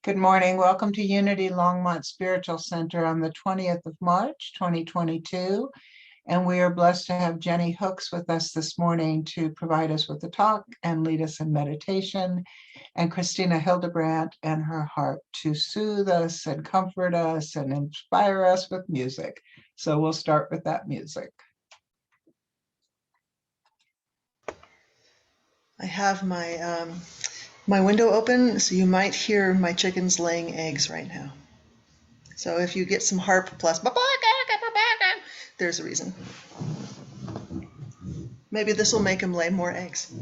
Good morning. Welcome to Unity Longmont Spiritual Center on the 20th of March, 2022. And we are blessed to have Jenny Hooks with us this morning to provide us with a talk and lead us in meditation, and Christina Hildebrandt and her harp to soothe us and comfort us and inspire us with music. So we'll start with that music. I have my window open, so you might hear my chickens laying eggs right now. So if you get some harp plus, there's a reason. Maybe this will make them lay more eggs.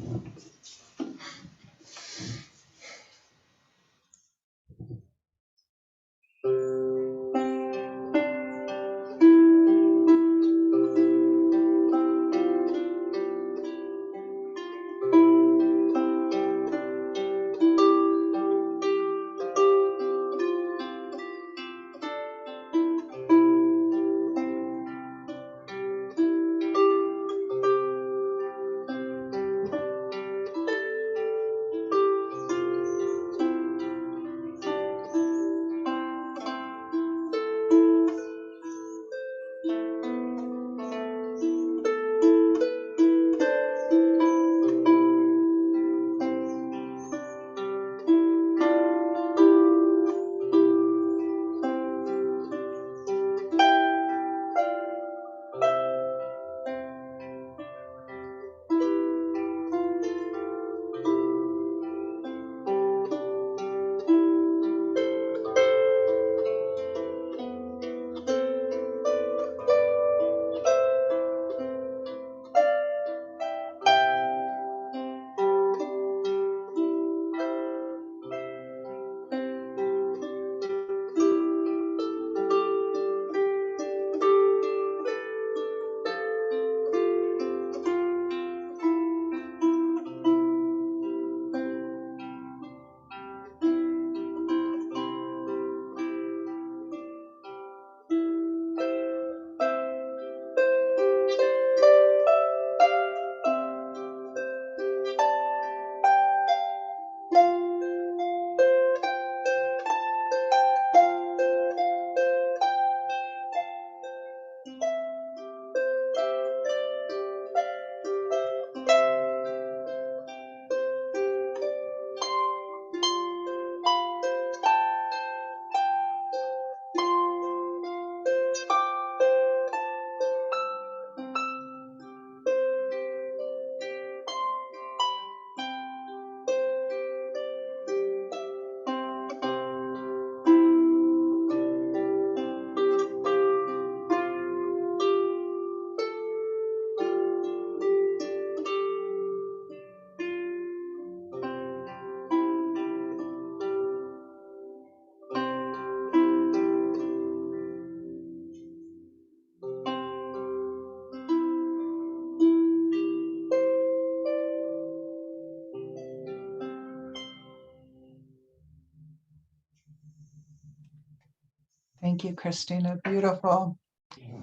Thank you, Christina. Beautiful.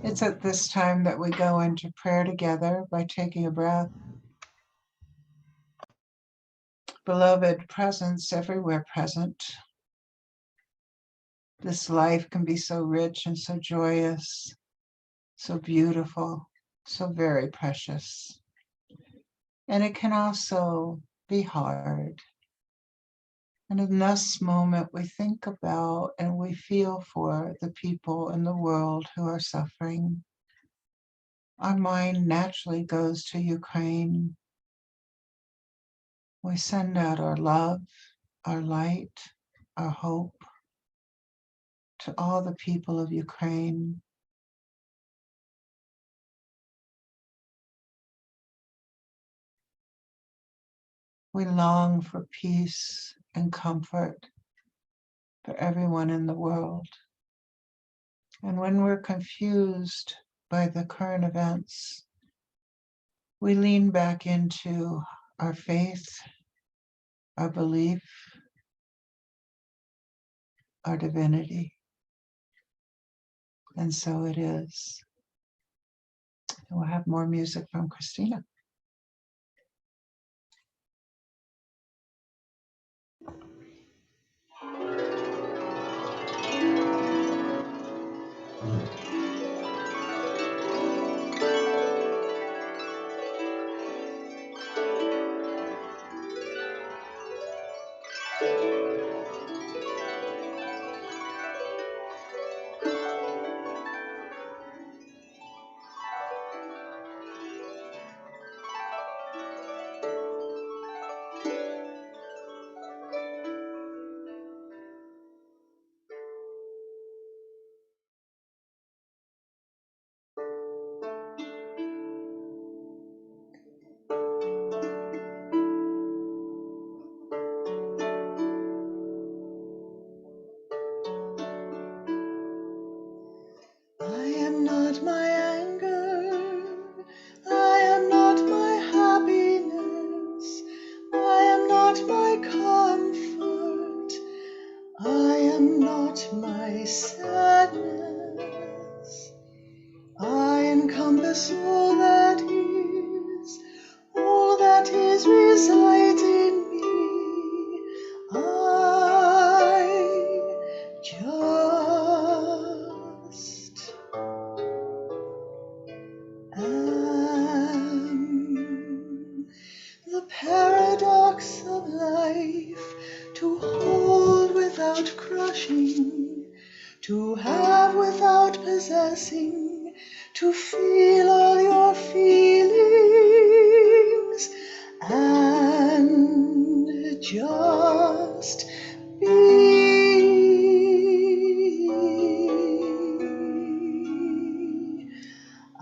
It's at this time that we go into prayer together by taking a breath. Beloved presence, everywhere present. This life can be so rich and so joyous, so beautiful, so very precious. And it can also be hard. And in this moment, we think about and we feel for the people in the world who are suffering. Our mind naturally goes to Ukraine. We send out our love, our light, our hope to all the people of Ukraine. We long for peace and comfort for everyone in the world. And when we're confused by the current events, we lean back into our faith, our belief, our divinity. And so it is. And we'll have more music from Christina. not my sadness. I encompass all that resides in me. I just am. The paradox of life, to hold without crushing, to have without possessing, to feel all your feelings, and just be.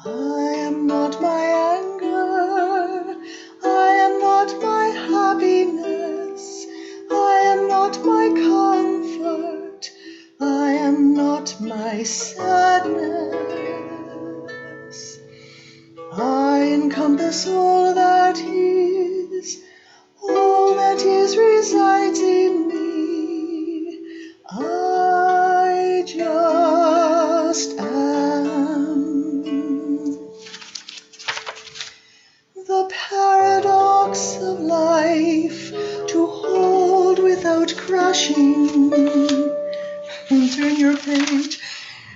I am not my anger, I am not my happiness, I am not my comfort, I am not my sadness. I encompass all that resides in me. I just am. The paradox of life, to hold without crushing. Turn your page.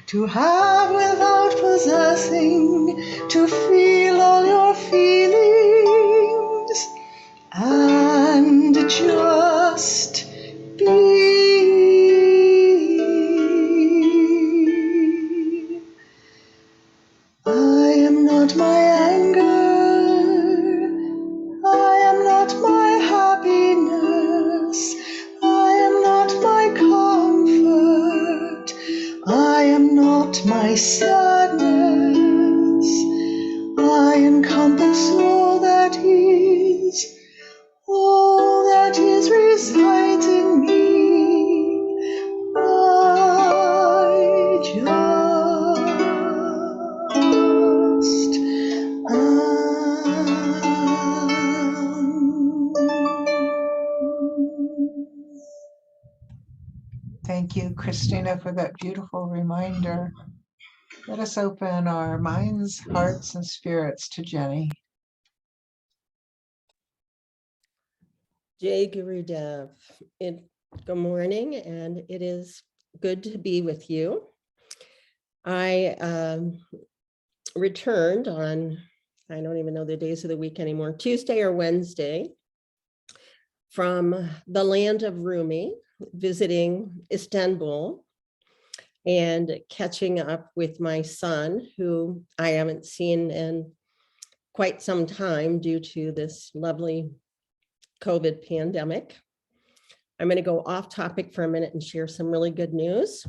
To have without possessing, to feel all your feelings, and just be. I am not my anger, I am not my happiness, I am not my comfort, I am not my sadness. I encompass all that resides in me. I just Thank you, Christina, for that beautiful reminder. Let us open our minds, hearts, and spirits to Jenny. Jai Gurudev. Good morning, and it is good to be with you. I returned on, I don't even know the days of the week anymore, Tuesday or Wednesday, from the land of Rumi, visiting Istanbul and catching up with my son, who I haven't seen in quite some time due to this lovely COVID pandemic. I'm going to go off topic for a minute and share some really good news.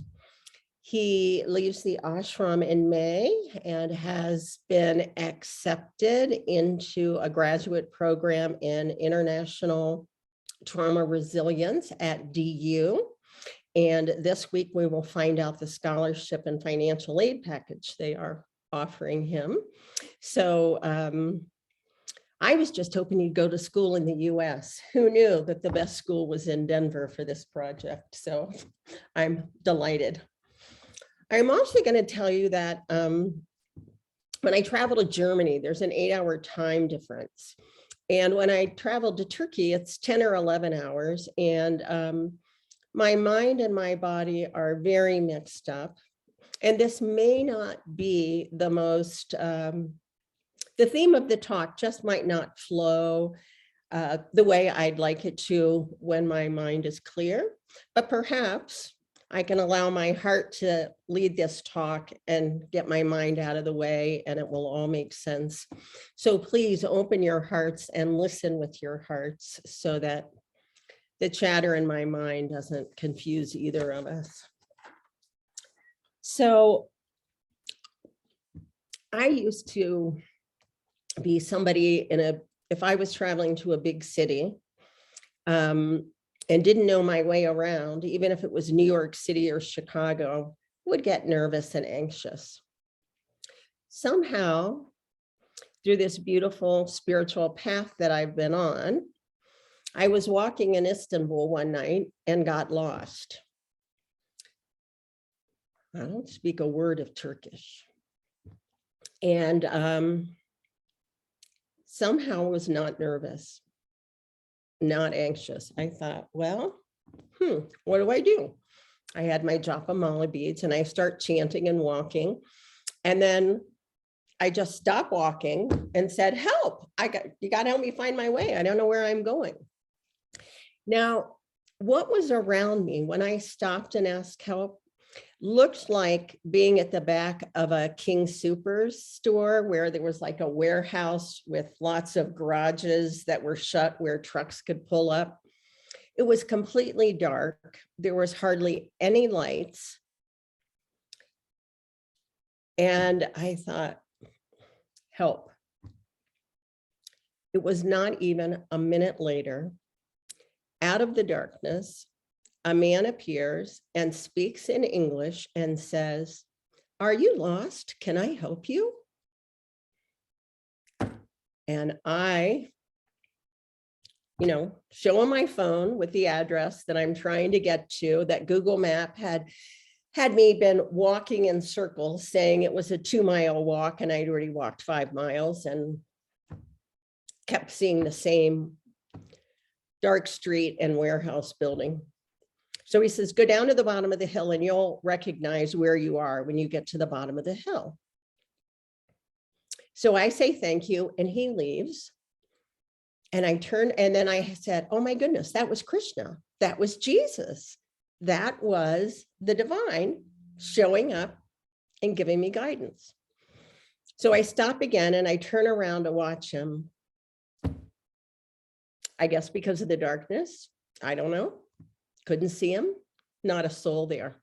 He leaves the ashram in May and has been accepted into a graduate program in international trauma resilience at DU. And this week we will find out the scholarship and financial aid package they are offering him. So I was just hoping he'd go to school in the US. Who knew that the best school was in Denver for this project? So I'm delighted. I'm also going to tell you that when I travel to Germany, there's an 8-hour time difference. And when I traveled to Turkey, it's 10 or 11 hours. And my mind and my body are very mixed up. And this may not be the most, the theme of the talk just might not flow the way I'd like it to when my mind is clear, but perhaps I can allow my heart to lead this talk and get my mind out of the way, and it will all make sense. So please open your hearts and listen with your hearts so that the chatter in my mind doesn't confuse either of us. So I used to be somebody if I was traveling to a big city, and didn't know my way around, even if it was New York City or Chicago, would get nervous and anxious. Somehow, through this beautiful spiritual path that I've been on, I was walking in Istanbul one night and got lost. I don't speak a word of Turkish. And somehow was not nervous, not anxious. I thought, well, what do I do? I had my japa mala beads and I start chanting and walking. And then I just stopped walking and said, help, you got to help me find my way. I don't know where I'm going. Now, what was around me when I stopped and asked help looked like being at the back of a King Soopers store where there was like a warehouse with lots of garages that were shut where trucks could pull up. It was completely dark. There was hardly any lights. And I thought, help. It was not even a minute later. Out of the darkness, a man appears and speaks in English and says, "Are you lost? Can I help you?" And I, show him my phone with the address that I'm trying to get to, that Google Map had me been walking in circles saying it was a 2-mile walk and I'd already walked 5 miles and kept seeing the same dark street and warehouse building. So he says, go down to the bottom of the hill and you'll recognize where you are when you get to the bottom of the hill. So I say thank you and he leaves. And I turned and then I said, oh my goodness, that was Krishna. That was Jesus. That was the divine showing up and giving me guidance. So I stop again and I turn around to watch him. I guess because of the darkness, I don't know. Couldn't see him, not a soul there.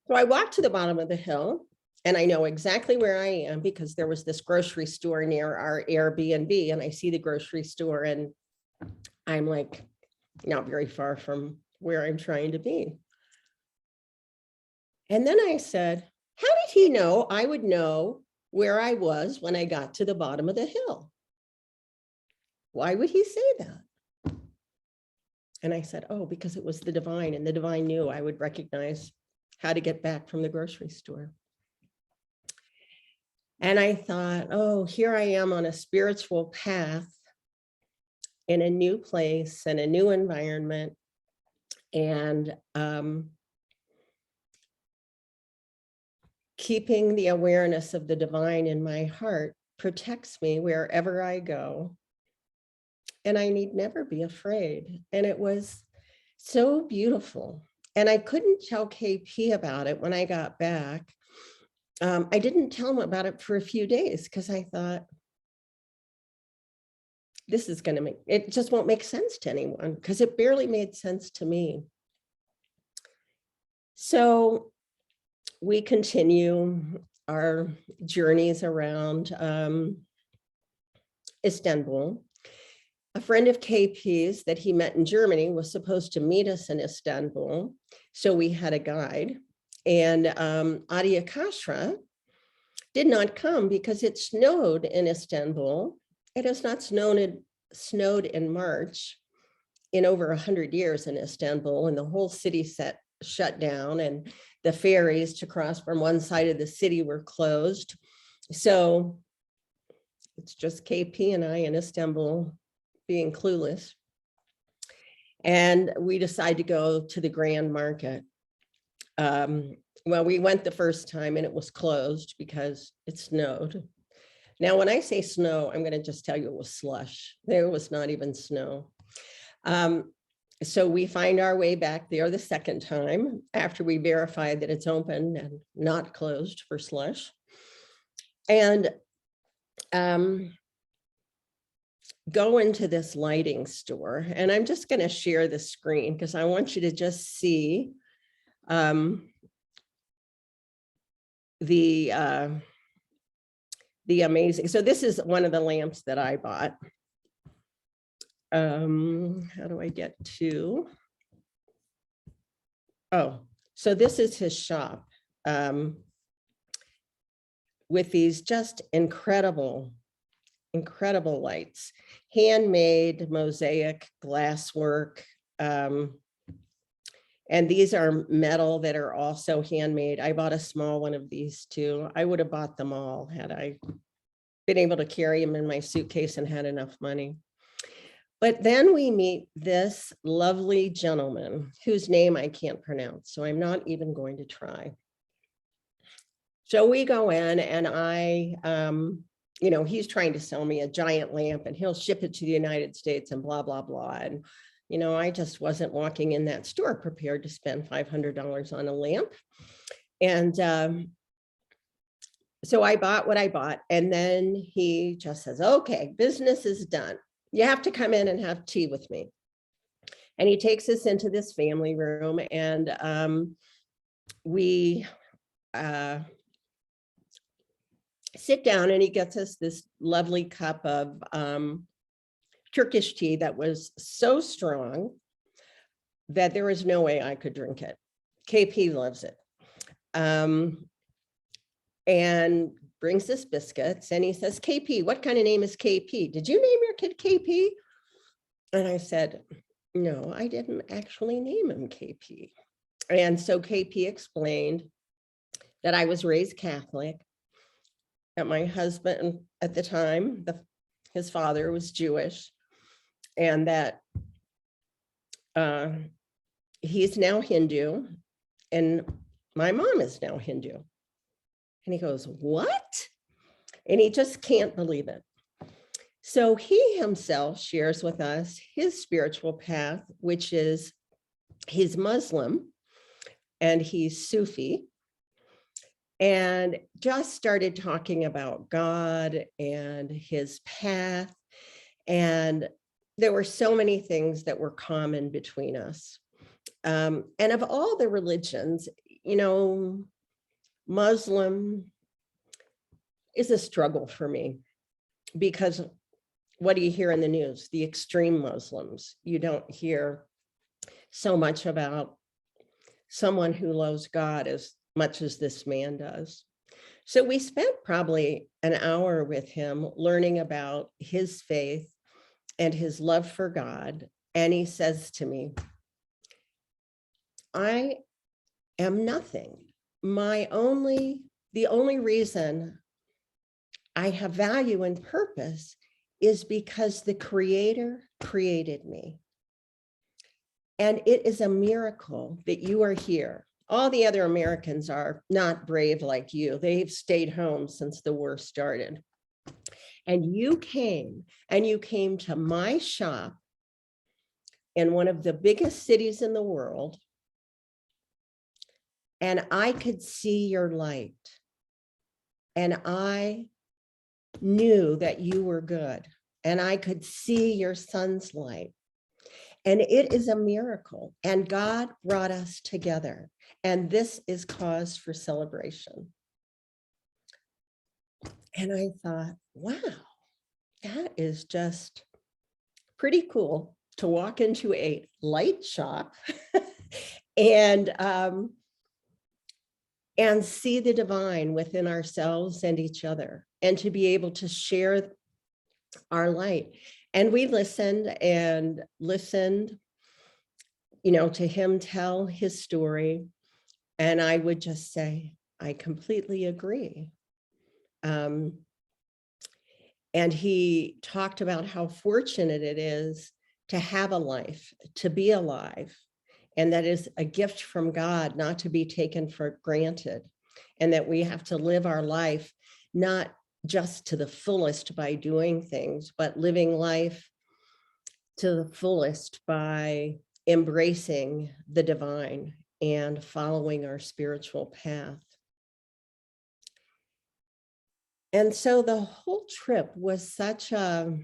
So I walked to the bottom of the hill and I know exactly where I am because there was this grocery store near our Airbnb and I see the grocery store and I'm like not very far from where I'm trying to be. And then I said, how did he know I would know where I was when I got to the bottom of the hill? Why would he say that? And I said, oh, because it was the divine and the divine knew I would recognize how to get back from the grocery store. And I thought, oh, here I am on a spiritual path in a new place and a new environment. And keeping the awareness of the divine in my heart protects me wherever I go. And I need never be afraid. And it was so beautiful. And I couldn't tell KP about it when I got back. I didn't tell him about it for a few days because I thought, this is going to make, it just won't make sense to anyone because it barely made sense to me. So we continue our journeys around Istanbul. A friend of KP's that he met in Germany was supposed to meet us in Istanbul. So we had a guide and Adi Akashra did not come because it snowed in Istanbul. It has not snowed in March in over 100 years in Istanbul, and the whole city shut down and the ferries to cross from one side of the city were closed. So it's just KP and I in Istanbul being clueless. And we decided to go to the Grand Market. Well, we went the first time and it was closed because it snowed. Now, when I say snow, I'm going to just tell you it was slush. There was not even snow. So we find our way back there the second time after we verified that it's open and not closed for slush. And go into this lighting store. And I'm just going to share the screen because I want you to just see the amazing. So this is one of the lamps that I bought. How do I get to? Oh, so this is his shop with these just incredible lights, handmade mosaic glasswork. And these are metal that are also handmade. I bought a small one of these too. I would have bought them all had I been able to carry them in my suitcase and had enough money. But then we meet this lovely gentleman whose name I can't pronounce, so I'm not even going to try. So we go in and he's trying to sell me a giant lamp and he'll ship it to the United States and blah, blah, blah. And, I just wasn't walking in that store prepared to spend $500 on a lamp. And so I bought what I bought. And then he just says, okay, business is done. You have to come in and have tea with me. And he takes us into this family room and we sit down and he gets us this lovely cup of Turkish tea that was so strong that there was no way I could drink it. KP loves it. And brings us biscuits and he says, KP, what kind of name is KP? Did you name your kid KP? And I said, no, I didn't actually name him KP. And so KP explained that I was raised Catholic, that my husband at the time, his father was Jewish, and that he's now Hindu and my mom is now Hindu. And he goes, what? And he just can't believe it. So he himself shares with us his spiritual path, which is he's Muslim and he's Sufi, and just started talking about God and his path. And there were so many things that were common between us. And of all the religions, Muslim is a struggle for me because what do you hear in the news? The extreme Muslims. You don't hear so much about someone who loves God as much as this man does. So we spent probably an hour with him learning about his faith and his love for God. And he says to me, I am nothing. The only reason I have value and purpose is because the Creator created me. And it is a miracle that you are here. All the other Americans are not brave like you. They've stayed home since the war started. And you came to my shop in one of the biggest cities in the world. And I could see your light. And I knew that you were good. And I could see your son's light. And it is a miracle. And God brought us together. And this is cause for celebration. And I thought, wow, that is just pretty cool to walk into a light shop and see the divine within ourselves and each other, and to be able to share our light. And we listened, to him tell his story. And I would just say, I completely agree. And he talked about how fortunate it is to have a life, to be alive. And that is a gift from God, not to be taken for granted. And that we have to live our life, not just to the fullest by doing things, but living life to the fullest by embracing the divine and following our spiritual path. And so the whole trip was such a,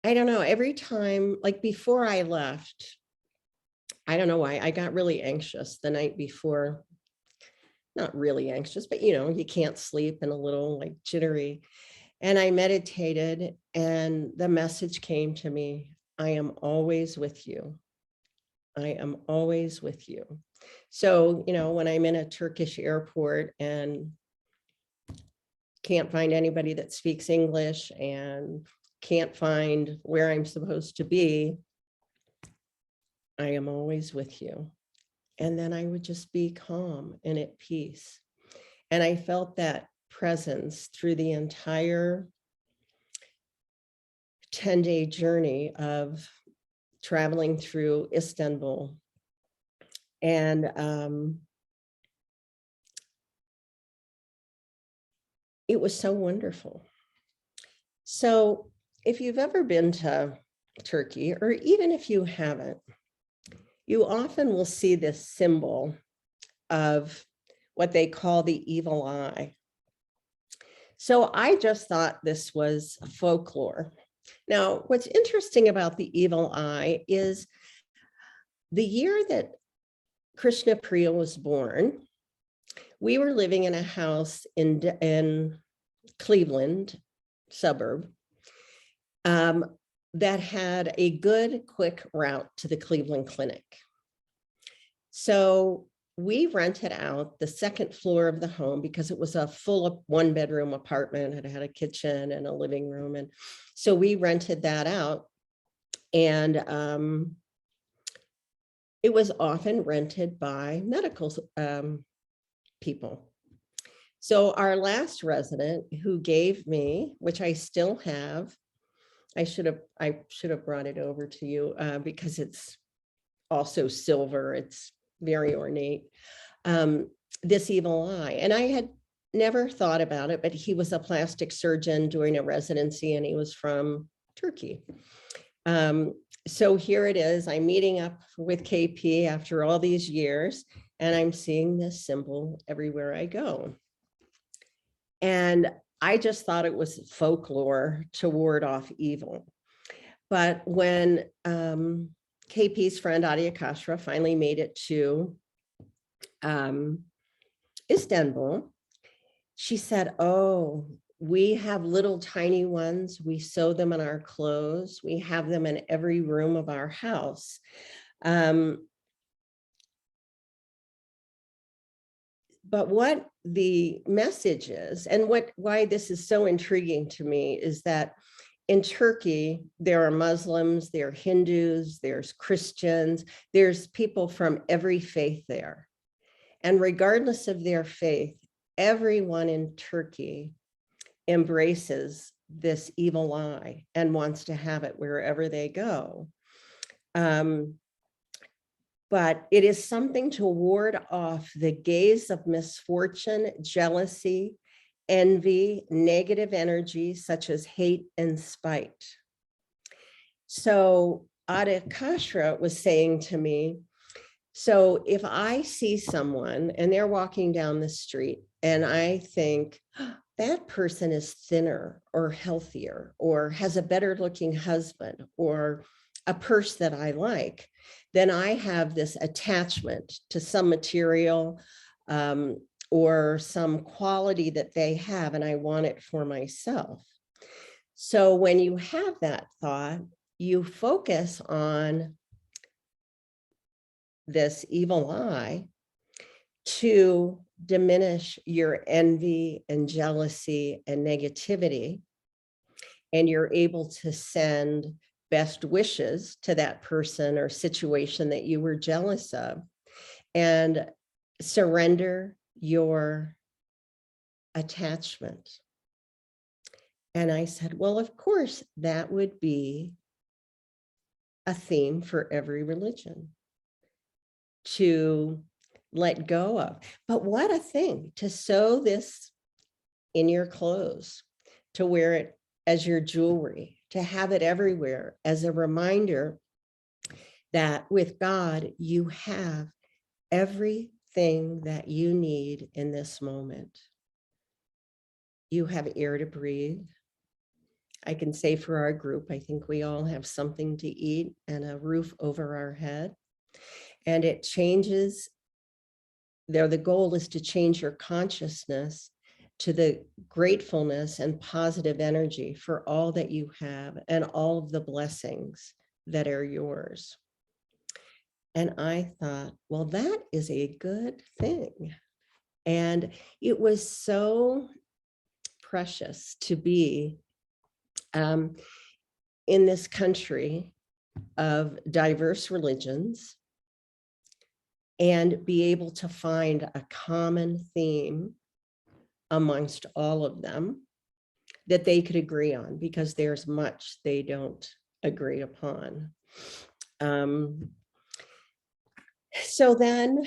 I don't know, every time, like before I left, I don't know why, I got really anxious the night before. Not really anxious, but you can't sleep and a little like jittery. And I meditated and the message came to me, I am always with you. I am always with you. So, when I'm in a Turkish airport and can't find anybody that speaks English and can't find where I'm supposed to be, I am always with you. And then I would just be calm and at peace. And I felt that presence through the entire 10-day journey of traveling through Istanbul. And it was so wonderful. So if you've ever been to Turkey, or even if you haven't, you often will see this symbol of what they call the evil eye. So I just thought this was folklore. Now, what's interesting about the evil eye is the year that Krishna Priya was born, we were living in a house in Cleveland suburb that had a good, quick route to the Cleveland Clinic. So we rented out the second floor of the home because it was a full 1-bedroom apartment. It had a kitchen and a living room. And so we rented that out. And it was often rented by medical people. So our last resident who gave me, which I still have, I should have brought it over to you because it's also silver. It's very ornate. This evil eye. And I had never thought about it, but he was a plastic surgeon doing a residency and he was from Turkey. So here it is. I'm meeting up with KP after all these years, and I'm seeing this symbol everywhere I go. And I just thought it was folklore to ward off evil. But when KP's friend Adia Kashra finally made it to Istanbul, she said, oh, we have little tiny ones. We sew them in our clothes. We have them in every room of our house. But what the message is, and why this is so intriguing to me, is that in Turkey, there are Muslims, there are Hindus, there's Christians, there's people from every faith there. And regardless of their faith, everyone in Turkey embraces this evil eye and wants to have it wherever they go. But it is something to ward off the gaze of misfortune, jealousy, envy, negative energy such as hate and spite. So Ada Kashra was saying to me, so if I see someone and they're walking down the street and I think, oh, that person is thinner or healthier or has a better looking husband or a purse that I like, then I have this attachment to some material or some quality that they have, and I want it for myself. So when you have that thought, you focus on this evil eye to diminish your envy and jealousy and negativity, and you're able to send best wishes to that person or situation that you were jealous of, and surrender your attachment. And I said, well, of course, that would be a theme for every religion to let go of. But what a thing to sew this in your clothes, to wear it as your jewelry, to have it everywhere as a reminder that with God, you have everything that you need in this moment. You have air to breathe. I can say for our group, I think we all have something to eat and a roof over our head. And it changes, the goal is to change your consciousness to the gratefulness and positive energy for all that you have and all of the blessings that are yours. And I thought, well, that is a good thing. And it was so precious to be in this country of diverse religions and be able to find a common theme amongst all of them that they could agree on, because there's much they don't agree upon. So then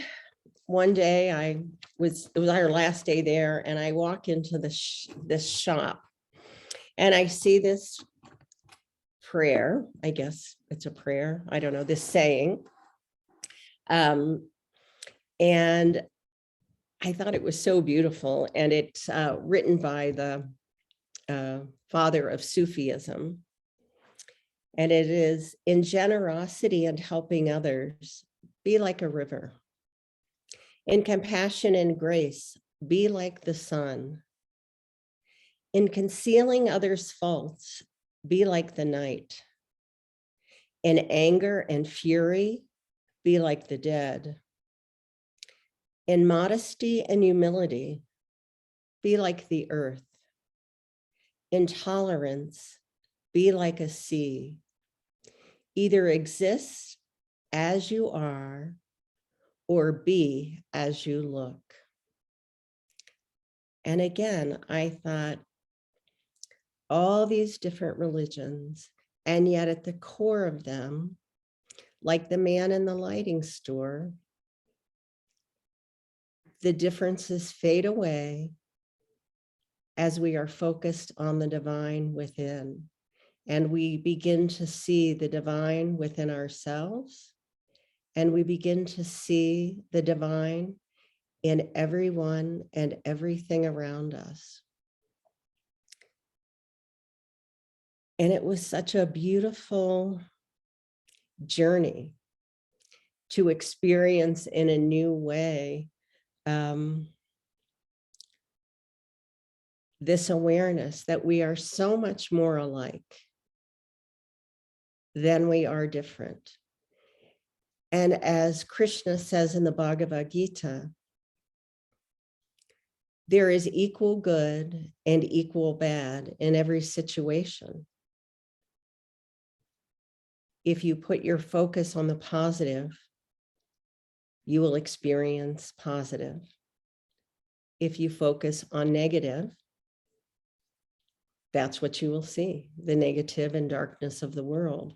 one day it was our last day there, and I walk into this shop and I see this prayer. I guess it's a prayer. I don't know, this saying. And I thought it was so beautiful. And it's written by the father of Sufism. And it is, in generosity and helping others, be like a river. In compassion and grace, be like the sun. In concealing others' faults, be like the night. In anger and fury, be like the dead. In modesty and humility, be like the earth. In tolerance, be like a sea. Either exist as you are or be as you look. And again, I thought, all these different religions, and yet at the core of them, like the man in the lighting store, the differences fade away as we are focused on the divine within. And we begin to see the divine within ourselves, and we begin to see the divine in everyone and everything around us. And it was such a beautiful journey to experience in a new way this awareness that we are so much more alike than we are different. And as Krishna says in the Bhagavad Gita, there is equal good and equal bad in every situation. If you put your focus on the positive, you will experience positive. If you focus on negative, that's what you will see, the negative and darkness of the world.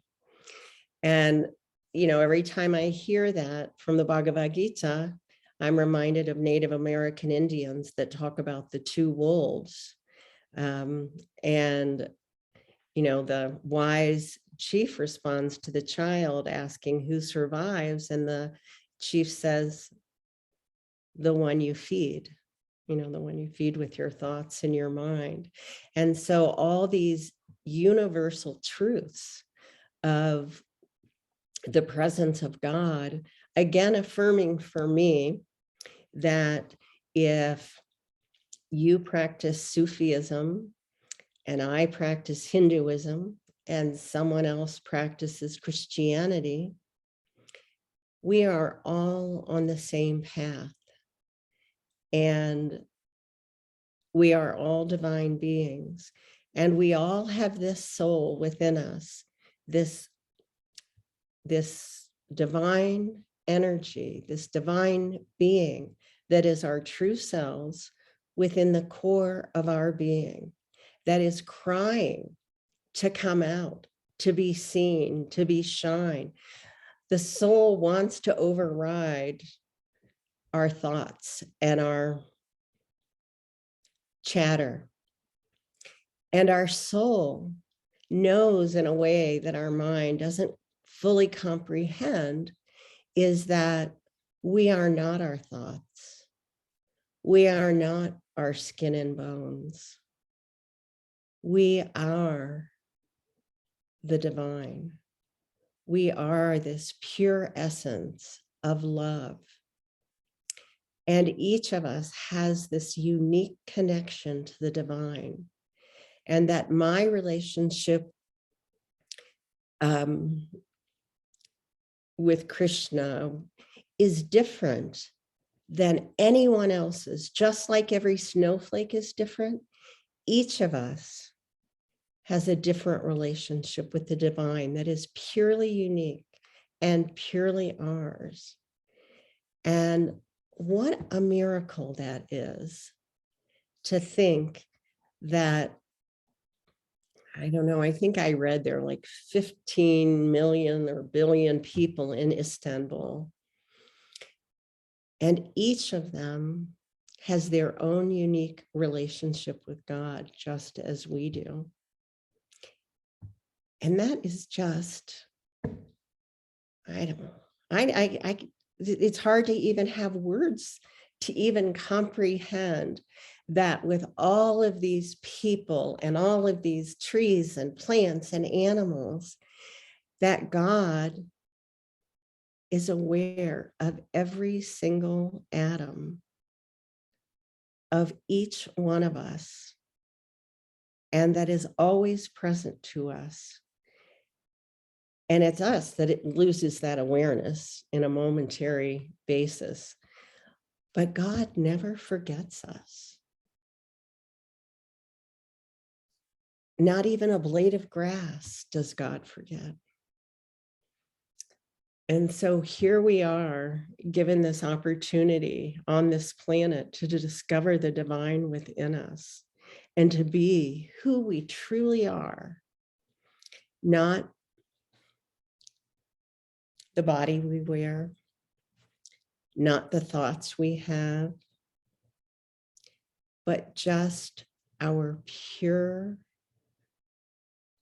And, you know, every time I hear that from the Bhagavad Gita, I'm reminded of Native American Indians that talk about the two wolves. And, you know, the wise chief responds to the child asking who survives, and the chief says, the one you feed, you know, the one you feed with your thoughts and your mind. And so all these universal truths of the presence of God, again, affirming for me that if you practice Sufism and I practice Hinduism and someone else practices Christianity, we are all on the same path. And we are all divine beings. And we all have this soul within us, this divine energy, this divine being that is our true selves within the core of our being, that is crying to come out, to be seen, to be shine. The soul wants to override our thoughts and our chatter. And our soul knows in a way that our mind doesn't fully comprehend, is that we are not our thoughts. We are not our skin and bones. We are the divine. We are this pure essence of love. And each of us has this unique connection to the divine. And that my relationship with Krishna is different than anyone else's. Just like every snowflake is different, each of us has a different relationship with the divine that is purely unique and purely ours. And what a miracle that is, to think that, I don't know, I think I read there are like 15 million or billion people in Istanbul. And each of them has their own unique relationship with God, just as we do. And that is just, I don't know, it's hard to even have words to even comprehend that with all of these people and all of these trees and plants and animals, that God is aware of every single atom of each one of us, and that is always present to us. And it's us that it loses that awareness in a momentary basis. But God never forgets us. Not even a blade of grass does God forget. And so here we are, given this opportunity on this planet to discover the divine within us and to be who we truly are, not the body we wear, not the thoughts we have, but just our pure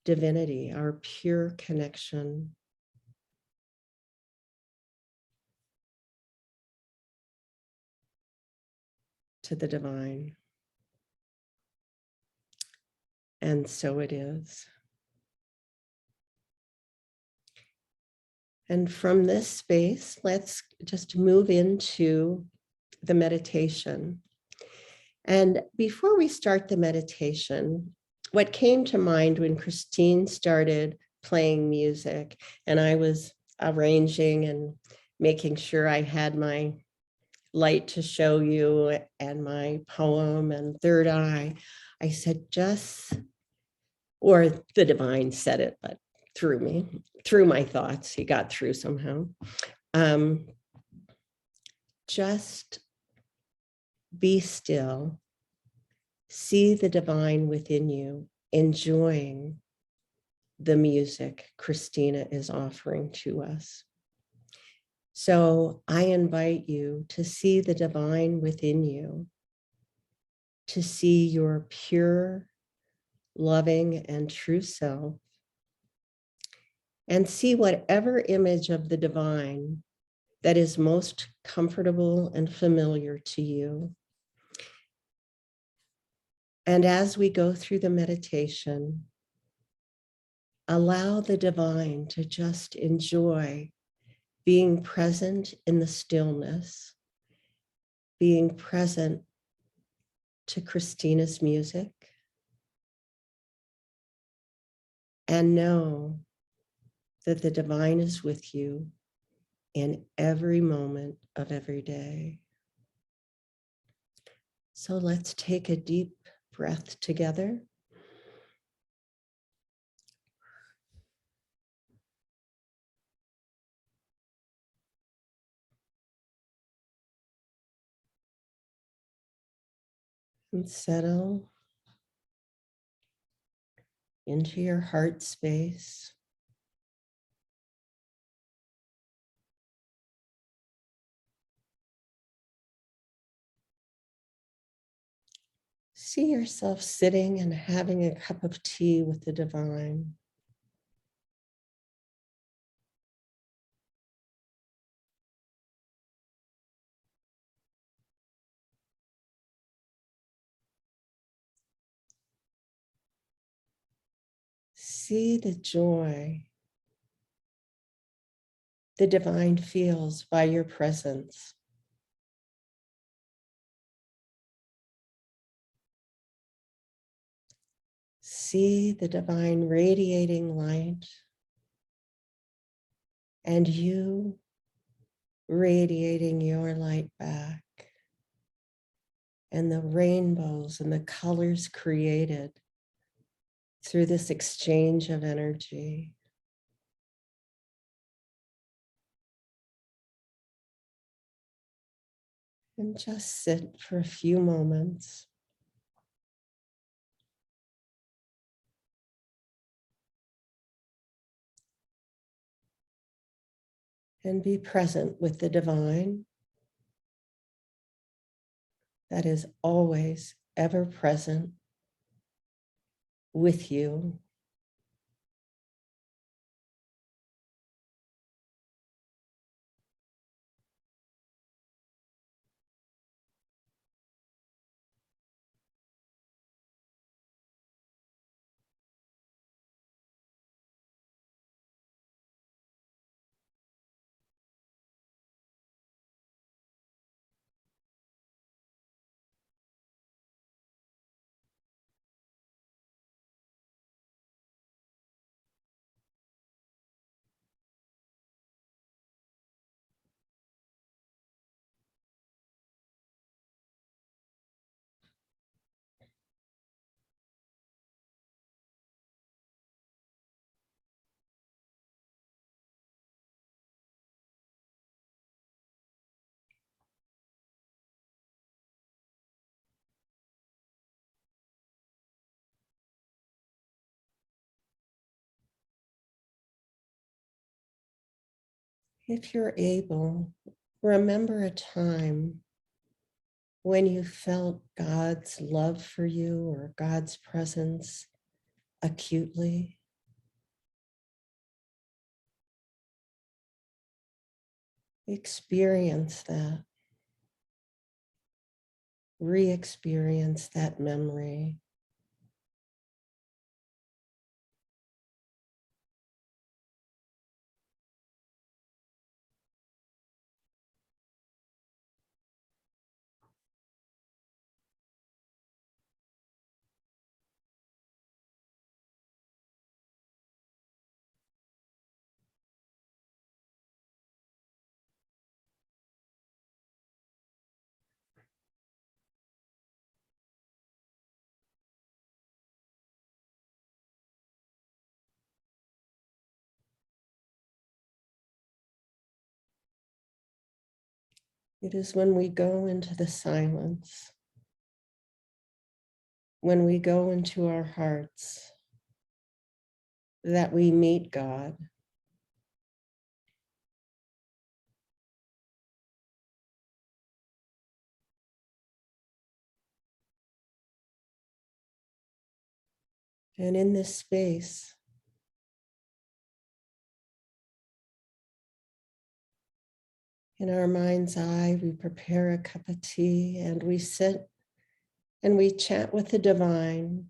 divinity, our pure connection to the divine. And so it is. And from this space, let's just move into the meditation. And before we start the meditation, what came to mind when Christine started playing music and I was arranging and making sure I had my light to show you and my poem and third eye, I said, or the divine said it, but through me, through my thoughts, he got through somehow. Just be still, see the divine within you, enjoying the music Christina is offering to us. So I invite you to see the divine within you, to see your pure, loving, and true self, and see whatever image of the divine that is most comfortable and familiar to you. And as we go through the meditation, allow the divine to just enjoy being present in the stillness, being present to Christina's music, and know that the divine is with you in every moment of every day. So let's take a deep breath together. And settle into your heart space. See yourself sitting and having a cup of tea with the divine. See the joy the divine feels by your presence. See the divine radiating light and you radiating your light back, and the rainbows and the colors created through this exchange of energy. And just sit for a few moments. And be present with the divine that is always ever present with you. If you're able, remember a time when you felt God's love for you or God's presence acutely. Experience that. Re-experience that memory. It is when we go into the silence, when we go into our hearts, that we meet God. And in this space, in our mind's eye, we prepare a cup of tea and we sit and we chat with the divine,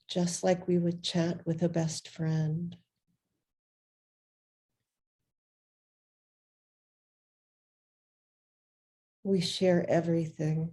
just like we would chat with a best friend. We share everything.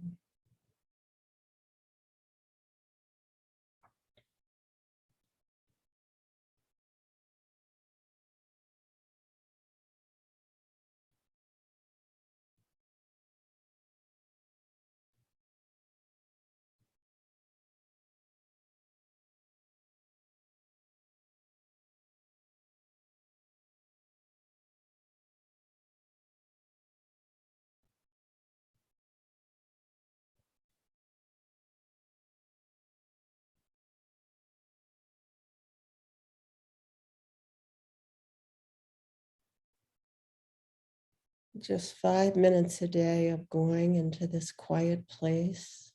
Just 5 minutes a day of going into this quiet place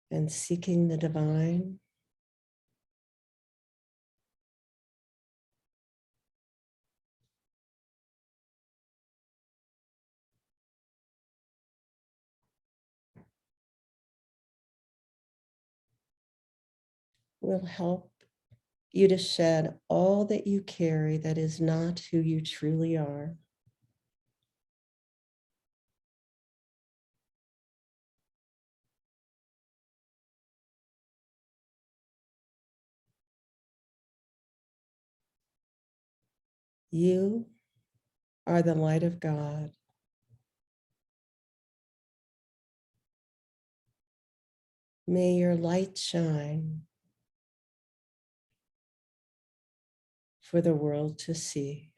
and seeking the divine. Will help you to shed all that you carry that is not who you truly are. You are the light of God. May your light shine for the world to see.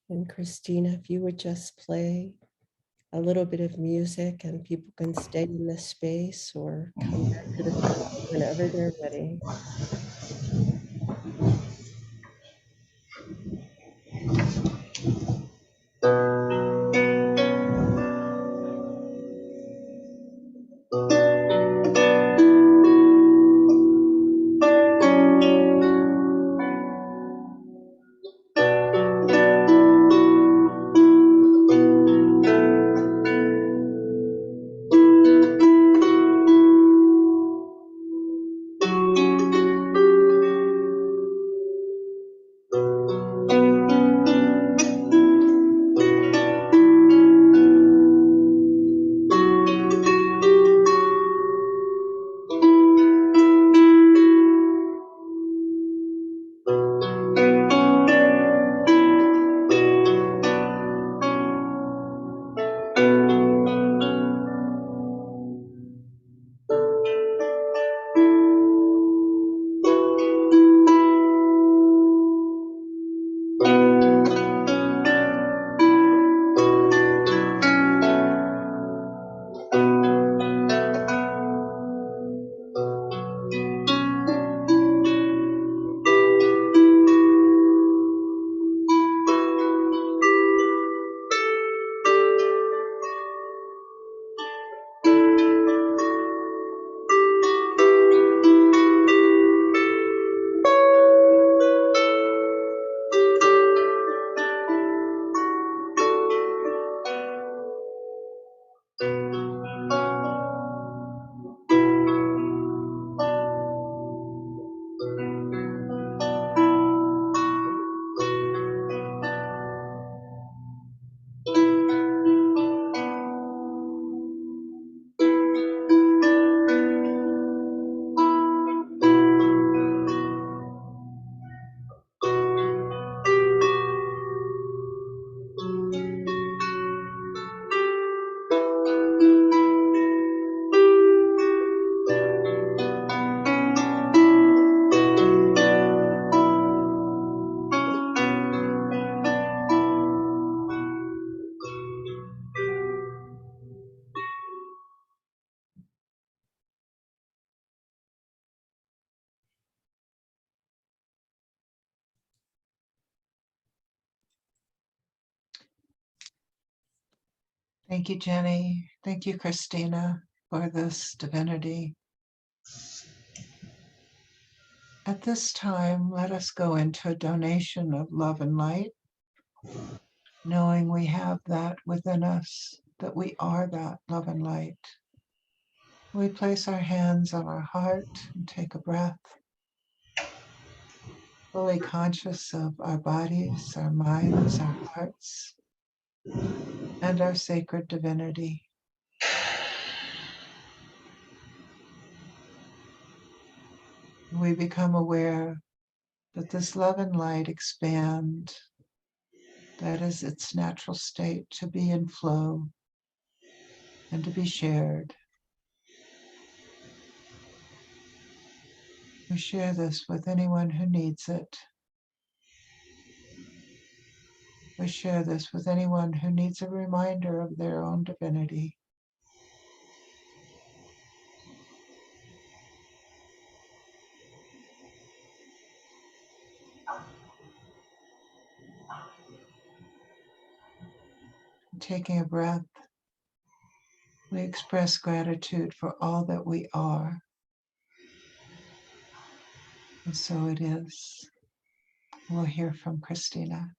And Christina, if you would just play a little bit of music and people can stay in this space or come back to the front whenever they're ready. Thank you, Jenny. Thank you, Christina, for this divinity. At this time, let us go into a donation of love and light, knowing we have that within us, that we are that love and light. We place our hands on our heart and take a breath, fully conscious of our bodies, our minds, our hearts, and our sacred divinity. We become aware that this love and light expand. That is its natural state, to be in flow and to be shared. We share this with anyone who needs it. We share this with anyone who needs a reminder of their own divinity. Taking a breath, we express gratitude for all that we are. And so it is. We'll hear from Christina.